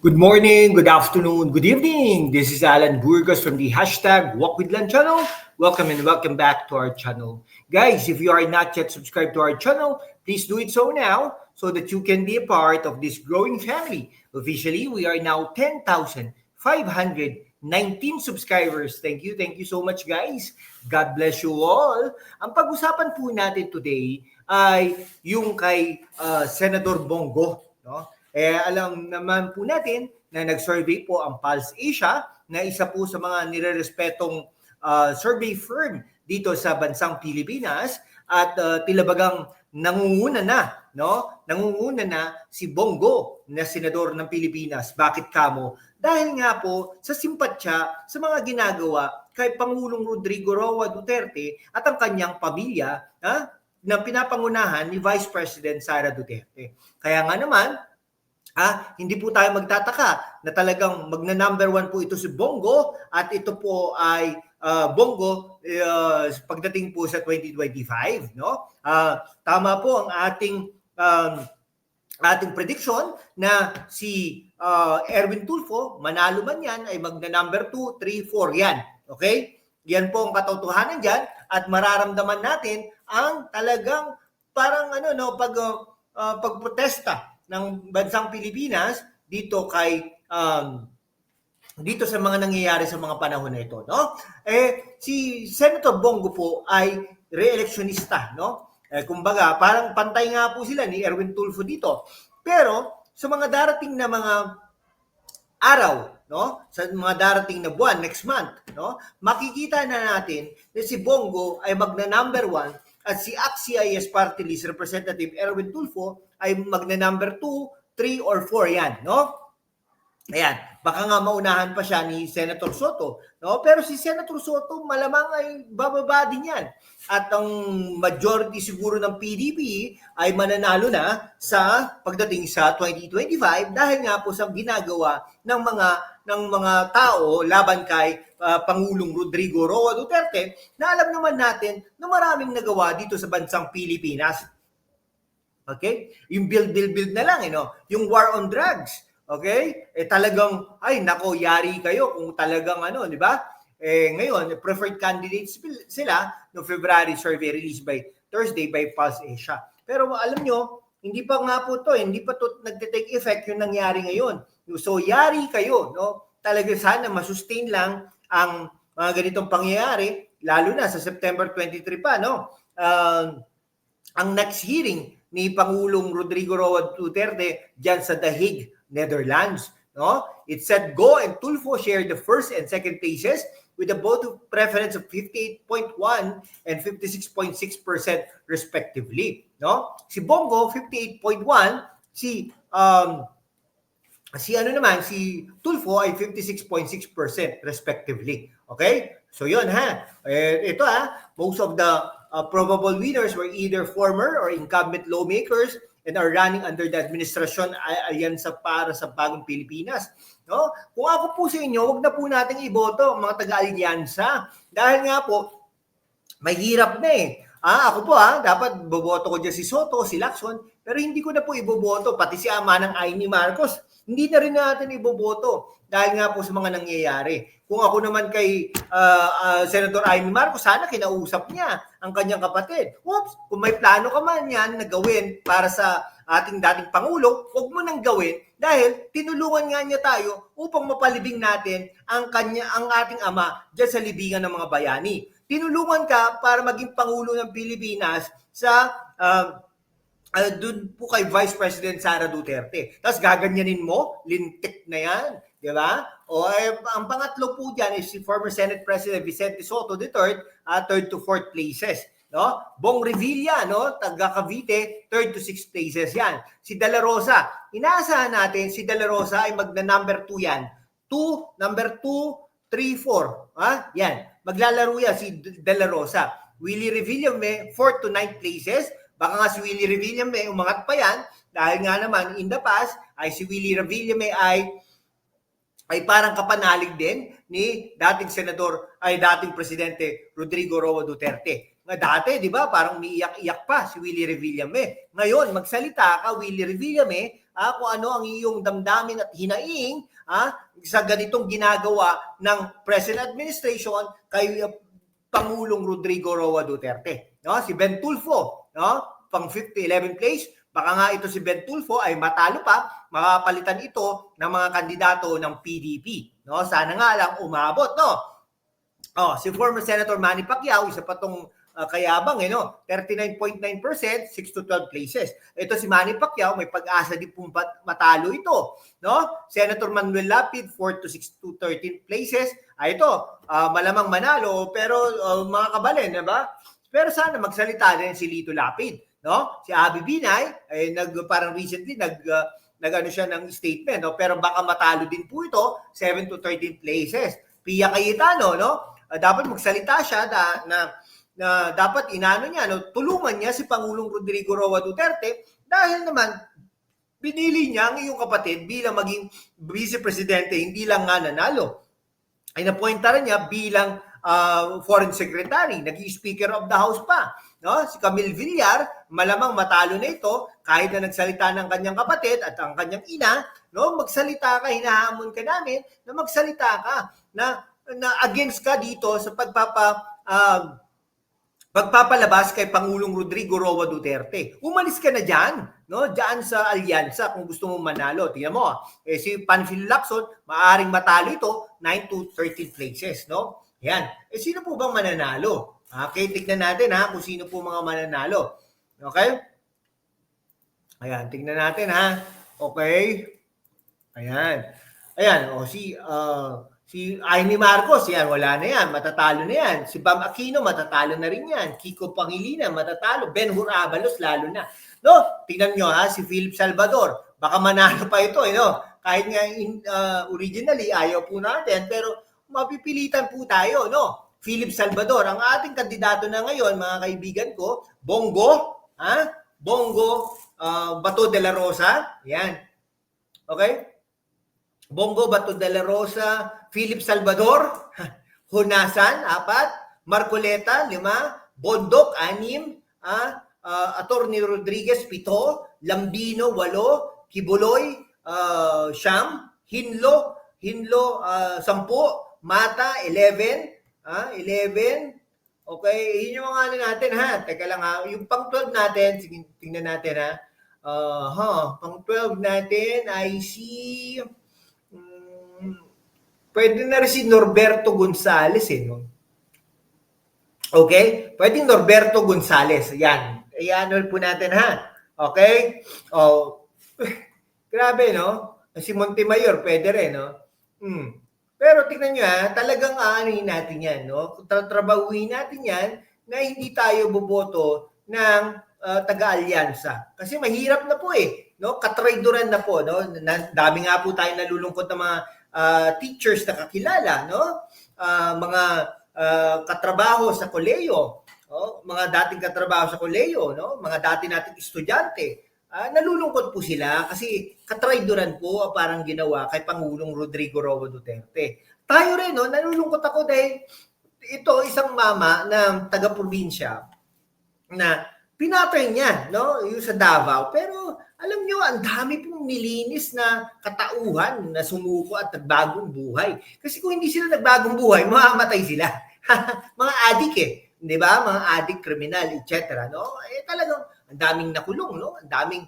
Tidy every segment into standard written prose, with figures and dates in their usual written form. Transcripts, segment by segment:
Good morning, good afternoon, good evening. This is Alan Burgos from the hashtag Walk with Lan channel. Welcome and welcome back to our channel. Guys, if you are not yet subscribed to our channel, please do it so now so that you can be a part of this growing family. Officially, we are now 10,519 subscribers. Thank you so much guys. God bless you all. Ang pag-usapan po natin today ay yung kay Senator Bongo, no? Alam naman po natin na nag-survey po ang Pulse Asia na isa po sa mga nirerespetong survey firm dito sa bansang Pilipinas at tilabagang nangunguna na si Bongo na senador ng Pilipinas. Bakit kamo? Dahil nga po sa simpatya sa mga ginagawa kay Pangulong Rodrigo Roa Duterte at ang kanyang pamilya na pinapangunahan ni Vice President Sara Duterte. Kaya nga naman, hindi po tayo magtataka na talagang magna-number 1 po ito si Bongo at ito po ay Bongo pagdating po sa 2025, no? Tama po ang ating prediction na si Erwin Tulfo, manalo man yan, ay magna-number 2, 3, 4 yan. Okay? Yan po ang katotohanan diyan at mararamdaman natin ang talagang parang pagprotesta ng bansang Pilipinas dito dito sa mga nangyayari sa mga panahon na ito, no? Si Senator Bongo po ay re-electionista, no? Kumbaga, parang pantay nga po sila ni Erwin Tulfo dito. Pero sa mga darating na mga araw, no? Sa mga darating na buwan, next month, no? Makikita na natin na si Bongo ay magna-number 1 at si ACT-CIS Party List Representative Erwin Tulfo ay magna-number 2, 3, or 4 yan, no? Ayan, baka nga maunahan pa siya ni Senator Soto, no? Pero si Senator Soto malamang ay bababa din yan. At ang majority siguro ng PDP ay mananalo na sa pagdating sa 2025 dahil nga po sa ginagawa ng mga tao laban kay Pangulong Rodrigo Roa Duterte na alam naman natin na maraming nagawa dito sa bansang Pilipinas. Okay? Yung build na lang, yung war on drugs. Okay? Talagang, yari kayo kung talagang di ba? Ngayon, preferred candidates sila no February survey released by Thursday by Pulse Asia. Pero alam nyo, hindi pa nga po hindi pa to nagte-take effect yung nangyari ngayon. So, yari kayo, no? Talaga sana masustain lang ang mga ganitong pangyayari, lalo na sa September 23 pa, no? Ang next hearing ni Pangulong Rodrigo Roa Duterte diyan sa The Hague, Netherlands, no? It said Go and Tulfo shared the first and second places with a vote of preference of 58.1 and 56.6% respectively, no? Si Bongo 58.1, si Tulfo ay 56.6% respectively. Okay? So yun ito most of the probable winners were either former or incumbent lawmakers and are running under the administration Alyansa para sa Bagong Pilipinas. No? Kung ako po sa inyo, wag na po nating iboto mga taga-alyansa dahil nga po mahirap na ako po dapat boboto ko dyan si Soto, si Lacson, pero hindi ko na po iboboto pati si ama ng Amy Marcos. Hindi na rin natin iboboto dahil nga po sa mga nangyayari. Kung ako naman kay Senator Amy Marcos, sana kinausap niya ang kanyang kapatid. Oops, kung may plano ka man yan na gawin para sa ating dating Pangulo, huwag mo nang gawin dahil tinulungan nga niya tayo upang mapalibing natin ang ating ama dyan sa libingan ng mga bayani. Tinulungan ka para maging Pangulo ng Pilipinas sa doon po kay Vice President Sara Duterte. Tapos gaganyanin mo, lintik na yan. Di ba? Ang pangatlo po dyan is si former Senate President Vicente Soto III, 3rd to 4th places. No? Bong Revilla, no? Taga Cavite, 3rd to 6th places yan. Si De La Rosa, inaasahan natin si De La Rosa ay magna-number 2 yan. Number 2, 3, 4. Yan. Maglalaro yan si De La Rosa. Willie Revillame, 4th to 9th places. Baka nga si Willie Revillame umangat pa yan dahil nga naman in the past ay si Willie Revillame ay parang kapanalig din ni dating Presidente Rodrigo Roa Duterte. Dati, di ba, parang umiiyak-iyak pa si Willie Revillame. Ngayon, magsalita ka, Willie Revillame, kung ano ang iyong damdamin at hinaing sa ganitong ginagawa ng present administration kay Pangulong Rodrigo Roa Duterte. No? Si Ben Tulfo, no? Pang 11th place, baka nga ito si Ben Tulfo ay matalo pa, makapalitan ito ng mga kandidato ng PDP. No? Sana nga lang umabot, no? Si former Senator Manny Pacquiao, isa pa tong kayabang, 39.9%, 6 to 12 places. Ito si Manny Pacquiao, may pag-asa din pong matalo ito. No? Senator Manuel Lapid, 4 to 6 to 13 places. Ito, malamang manalo, pero mga kabalin, diba? Pero sana magsalita din si Lito Lapid. No? Si Abby Binay, parang recently, nag-ano siya ng statement, no? Pero baka matalo din po ito, 7 to 13 places. Pia Cayetano, no? Dapat magsalita siya na dapat inano niya, no, tulungan niya si Pangulong Rodrigo Roa Duterte dahil naman pinili niya ang iyong kapatid bilang maging vice presidente, hindi lang nga nanalo. Ay napointa rin niya bilang foreign secretary, naging speaker of the house pa. No? Si Camille Villar, malamang matalo na ito kahit na nagsalita ng kanyang kapatid at ang kanyang ina, no, magsalita ka, hinahamon ka namin na magsalita ka na against ka dito sa pagpapalabas kay Pangulong Rodrigo Roa Duterte. Umalis ka na dyan, no? Dyan sa alyansa kung gusto mong manalo. Tingnan mo, si Panfilo Lacson, maaring matalo ito, 9 to 13 places, no? Yan. Sino po bang mananalo? Okay, tignan natin kung sino po mga mananalo. Okay? Ayan, tignan natin Okay. Ayan. Ayan, si Amy Marcos, yan, wala na yan, matatalo na yan. Si Bam Aquino, matatalo na rin yan. Kiko Pangilinan, matatalo. Ben Hur Abalos, lalo na. No, tingnan nyo si Philip Salvador. Baka manalo pa ito, no? Kahit nga originally, ayaw po natin, pero mapipilitan po tayo, no? Philip Salvador, ang ating kandidato na ngayon, mga kaibigan ko, Bongo, Bongo Bato de la Rosa, yan. Okay? Bongo Bato de la Rosa, Philip Salvador, Honasan, 4, Marcoleta, 5, Bondok, 6, Atty. Rodriguez, 7, Lambino, 8, Kibuloy, 9, Hinlo, 10, Mata, 11, 11, okay, yun yung mga natin teka lang yung pang 12 natin, sige, tingnan natin pang 12 natin, I see, pwede na rin si Norberto Gonzales, no? Okay? Pwede Norberto Gonzales. Yan. I-annual po natin, Okay? Grabe, no? Si Montemayor, pwede rin, no? Pero tingnan nyo, talagang aanihin natin yan, no? Trabahuin natin yan na hindi tayo boboto ng taga-alyansa. Kasi mahirap na po no? Katraidoran na po, no? Dami nga po tayo nalulungkot na mga teachers na kakilala, no? Mga katrabaho sa koleyo, mga dating katrabaho sa koleyo, no? Mga dati nating estudyante. Nalulungkot po sila kasi katraidoran po parang ginawa kay Pangulong Rodrigo Roa Duterte. Tayo rin, no? Nalulungkot ako dahil ito isang mama na taga-probinsya na pinatay niya, no? Yung sa Davao. Pero alam nyo, ang dami pong nilinis na katauhan na sumuko at nagbagong buhay. Kasi kung hindi sila nagbagong buhay, mamamatay sila. Mga adik di ba? Mga adik, kriminal, etc. No? Talagang ang daming nakulong, no? Ang dami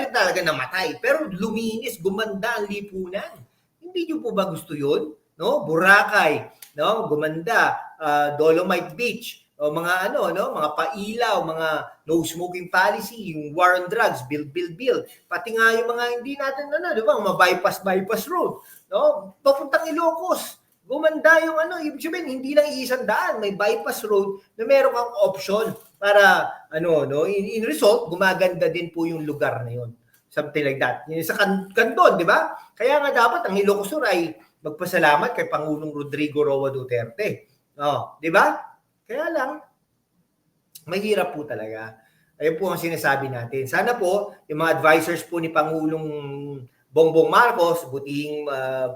rin talaga namatay. Pero luminis, gumanda ang lipunan. Hindi nyo po ba gusto yun? No? Boracay, no? Gumanda, Dolomite Beach, o mga mga pailaw, mga no smoking policy, yung war on drugs, bill. Pati nga yung mga hindi natin di ba, mga bypass road, no? Papuntang Ilocos. Gumanda yung ibig sabihin, hindi lang iisang daan, may bypass road na meron kang option para in result, gumaganda din po yung lugar na yun. Something like that. Yung sa Candon, di ba? Kaya nga dapat ang Ilocos Sur ay magpasalamat kay Pangulong Rodrigo Roa Duterte. Di ba? Kaya lang, mahirap po talaga. Ayun po ang sinasabi natin. Sana po, yung mga advisors po ni Pangulong Bongbong Marcos, butihing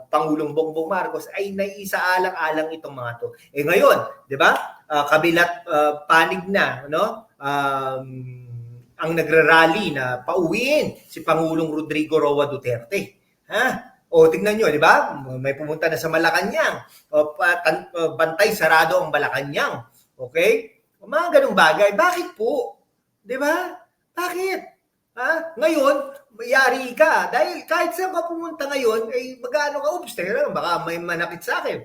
Pangulong Bongbong Marcos, ay naiisaalang-alang itong mga to. Eh ngayon, di ba, kabilat panig na, no? Ang nagrarally na pauwiin si Pangulong Rodrigo Roa Duterte. Ha? O tingnan nyo, di ba? May pumunta na sa Malacanang. Bantay sarado ang Malacanang. Okay? Mga ganung bagay. Bakit po? Di ba? Bakit? Ha? Ngayon, yari ka. Dahil kahit saan ka pumunta ngayon, ay mag-ano ka, oops, baka may manakit sa akin.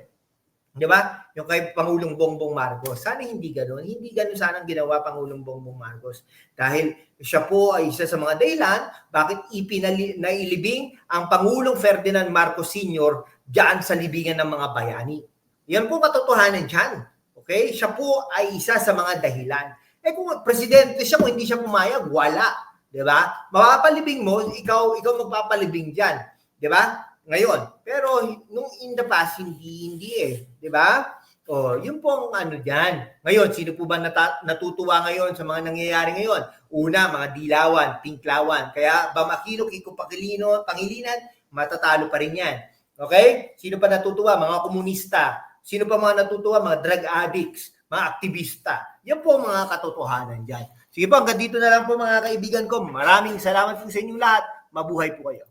Di ba? Yung kay Pangulong Bongbong Marcos. Sana hindi gano'n. Hindi gano'n sana ang ginawa Pangulong Bongbong Marcos. Dahil siya po ay isa sa mga dahilan bakit nailibing ang Pangulong Ferdinand Marcos Sr. diyan sa libingan ng mga bayani. Yan po katotohanan dyan. Okay? Siya po ay isa sa mga dahilan. Eh kung presidente siya, kung hindi siya pumayag, wala. Di ba? Mapapalibing mo, ikaw magpapalibing dyan. Di ba? Ngayon. Pero nung in the past, hindi eh. Di ba? O, yun po ang ano dyan. Ngayon, sino po ba natutuwa ngayon sa mga nangyayari ngayon? Una, mga dilawan, tinklawan. Kaya Bam Aquino, Kiko Pangilinan, matatalo pa rin yan. Okay? Sino pa natutuwa? Mga komunista. Sino pa mga natutuwa? Mga drug addicts, mga aktivista. Yan po ang mga katotohanan dyan. Sige po, hanggang dito na lang po mga kaibigan ko. Maraming salamat po sa inyong lahat. Mabuhay po kayo.